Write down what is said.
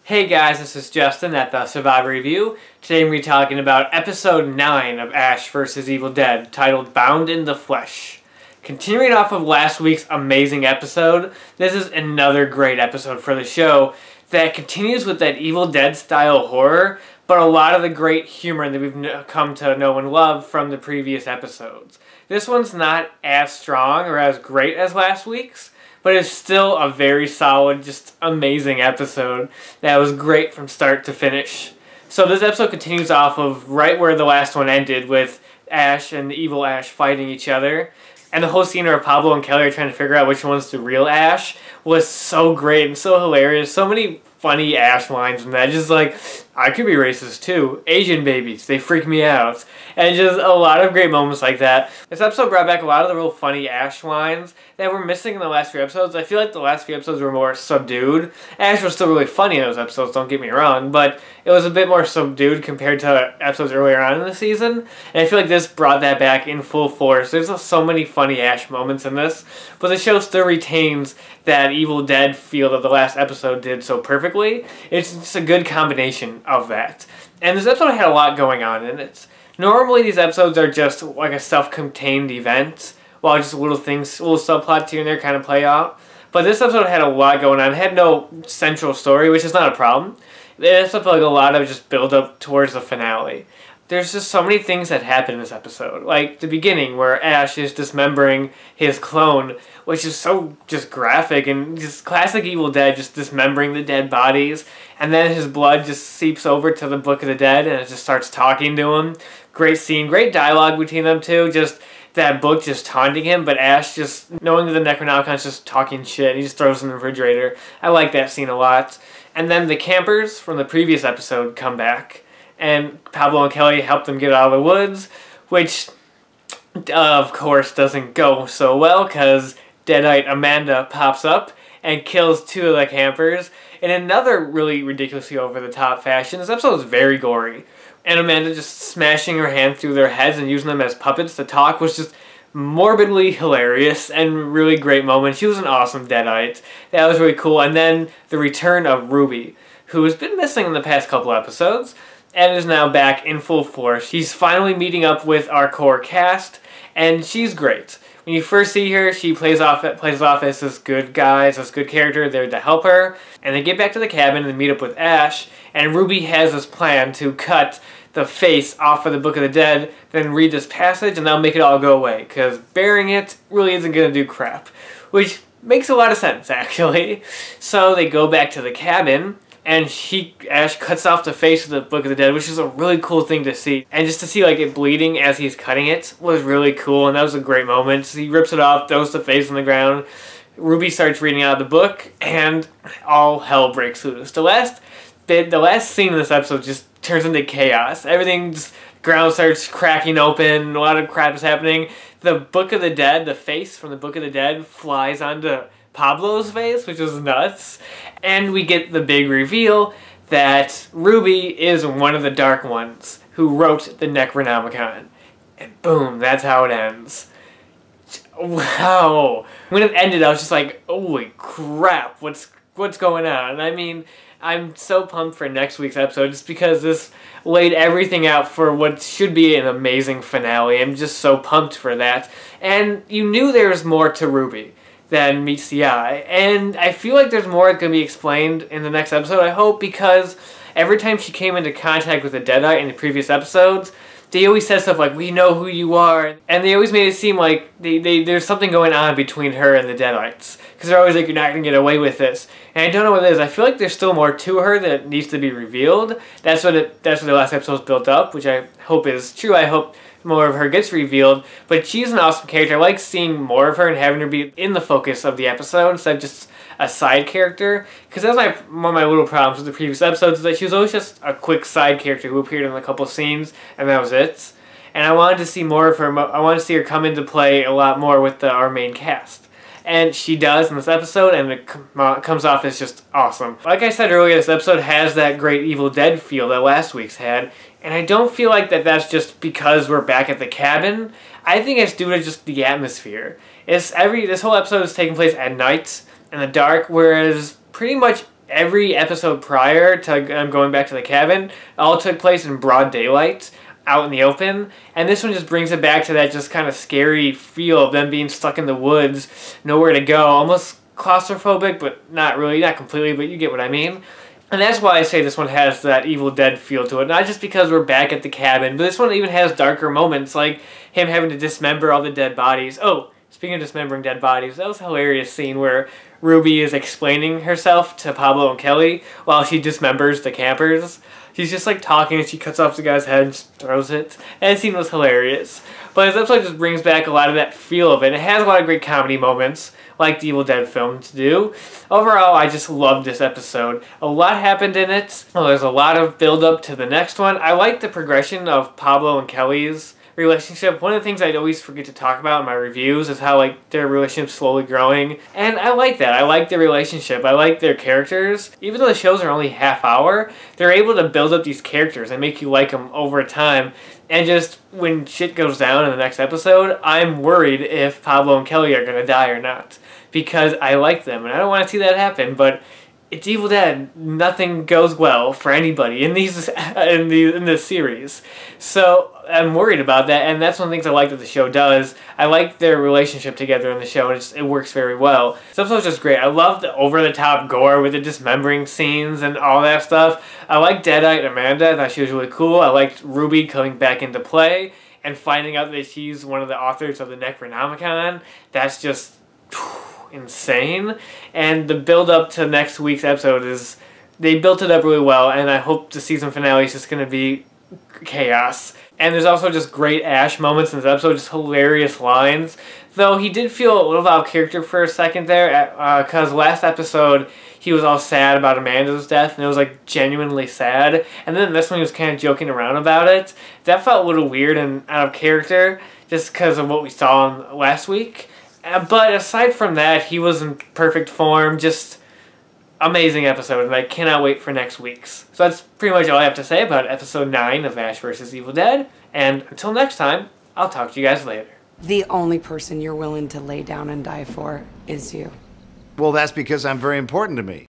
Hey guys, this is Justin at the Survivor Review. Today we're talking about episode 9 of Ash vs. Evil Dead, titled Bound in the Flesh. Continuing off of last week's amazing episode, this is another great episode for the show that continues with that Evil Dead style horror, but a lot of the great humor that we've come to know and love from the previous episodes. This one's not as strong or as great as last week's, but it's still a very solid, just amazing episode that was great from start to finish. So this episode continues off of right where the last one ended, with Ash and the evil Ash fighting each other. And the whole scene where Pablo and Kelly are trying to figure out which one's the real Ash was so great and so hilarious. So many funny Ash lines in that. Just like, I could be racist too. Asian babies, they freak me out. And just a lot of great moments like that. This episode brought back a lot of the real funny Ash lines that were missing in the last few episodes. I feel like the last few episodes were more subdued. Ash was still really funny in those episodes, don't get me wrong, but it was a bit more subdued compared to episodes earlier on in the season. And I feel like this brought that back in full force. There's so many funny Ash moments in this, but the show still retains that Evil Dead feel that the last episode did so perfectly. It's just a good combination of that. And this episode had a lot going on in it. Normally these episodes are just like a self-contained event, while just little things, little subplots here and there kind of play out. But this episode had a lot going on. It had no central story, which is not a problem. It felt like a lot of just build up towards the finale. There's just so many things that happen in this episode. Like the beginning where Ash is dismembering his clone, which is so just graphic and just classic Evil Dead, just dismembering the dead bodies. And then his blood just seeps over to the Book of the Dead and it just starts talking to him. Great scene, great dialogue between them two. Just that book just taunting him, but Ash just knowing that the necronomicon's just talking shit. He just throws it in the refrigerator. I like that scene a lot. And then the campers from the previous episode come back, and Pablo and Kelly help them get out of the woods, which of course doesn't go so well because Deadite Amanda pops up and kills two of the campers in another really ridiculously over-the-top fashion. This episode is very gory. And Amanda just smashing her hand through their heads and using them as puppets to talk was just morbidly hilarious and really great moment. She was an awesome Deadite. That was really cool. And then the return of Ruby, who has been missing in the past couple episodes and is now back in full force. She's finally meeting up with our core cast, and she's great. When you first see her, she plays off as this good guy, as this good character there to help her. And they get back to the cabin and meet up with Ash, and Ruby has this plan to cut the face off of the Book of the Dead, then read this passage, and that'll make it all go away, because bearing it really isn't going to do crap. Which makes a lot of sense, actually. So they go back to the cabin, and Ash cuts off the face of the Book of the Dead, which is a really cool thing to see. And just to see like it bleeding as he's cutting it was really cool, and that was a great moment. So he rips it off, throws the face on the ground. Ruby starts reading out of the book, and all hell breaks loose. The last scene in this episode just turns into chaos. Everything's ground starts cracking open, a lot of crap is happening. The Book of the Dead, the face from the Book of the Dead, flies onto Pablo's face, which is nuts. And we get the big reveal that Ruby is one of the Dark Ones who wrote the Necronomicon. And boom, that's how it ends. Wow. When it ended, I was just like, holy crap, what's going on? I mean, I'm so pumped for next week's episode just because this laid everything out for what should be an amazing finale. I'm just so pumped for that. And you knew there was more to Ruby than meets the eye. And I feel like there's more going to be explained in the next episode, I hope, because every time she came into contact with a Deadite in the previous episodes, they always said stuff like, we know who you are. And they always made it seem like there's something going on between her and the Deadites. Because they're always like, you're not going to get away with this. And I don't know what it is. I feel like there's still more to her that needs to be revealed. That's what the last episode's built up, which I hope is true. I hope more of her gets revealed. But she's an awesome character. I like seeing more of her and having her be in the focus of the episode instead of just a side character. Because that's one of my little problems with the previous episodes, is that she was always just a quick side character who appeared in a couple scenes, and that was it. And I wanted to see more of her. I wanted to see her come into play a lot more with our main cast. And she does in this episode, and it comes off as just awesome. Like I said earlier, this episode has that great Evil Dead feel that last week's had, and I don't feel like that's just because we're back at the cabin. I think it's due to just the atmosphere. This whole episode is taking place at night in the dark, whereas pretty much every episode prior to going back to the cabin all took place in broad daylight, out in the open, and this one just brings it back to that just kind of scary feel of them being stuck in the woods, nowhere to go, almost claustrophobic, but not really, not completely, but you get what I mean. And that's why I say this one has that Evil Dead feel to it, not just because we're back at the cabin, but this one even has darker moments, like him having to dismember all the dead bodies. Oh, speaking of dismembering dead bodies, that was a hilarious scene where Ruby is explaining herself to Pablo and Kelly while she dismembers the campers. She's just like talking and she cuts off the guy's head and just throws it. And the scene was hilarious. But this episode just brings back a lot of that feel of it. It has a lot of great comedy moments, like the Evil Dead films do. Overall, I just loved this episode. A lot happened in it. Well, there's a lot of build up to the next one. I like the progression of Pablo and Kelly's relationship. One of the things I'd always forget to talk about in my reviews is how like their relationship's slowly growing, and I like that. I like their relationship. I like their characters. Even though the shows are only half hour, they're able to build up these characters and make you like them over time. And just when shit goes down in the next episode, I'm worried if Pablo and Kelly are gonna die or not, because I like them and I don't want to see that happen. But it's Evil Dead. Nothing goes well for anybody in these in this series, so I'm worried about that. And that's one of the things I like that the show does. I like their relationship together in the show, and it works very well. This episode's just great. I love the over-the-top gore with the dismembering scenes and all that stuff. I like Deadite Amanda. I thought she was really cool. I liked Ruby coming back into play and finding out that she's one of the authors of the Necronomicon. That's just insane. And the build up to next week's episode is, they built it up really well, and I hope the season finale is just going to be chaos. And there's also just great Ash moments in this episode, just hilarious lines. Though he did feel a little out of character for a second there, because last episode he was all sad about Amanda's death, and it was like genuinely sad. And then this one he was kind of joking around about it. That felt a little weird and out of character, just because of what we saw last week. But aside from that, he was in perfect form. Just amazing episode, and I cannot wait for next week's. So that's pretty much all I have to say about episode 9 of Ash vs. Evil Dead. And until next time, I'll talk to you guys later. The only person you're willing to lay down and die for is you. Well, that's because I'm very important to me.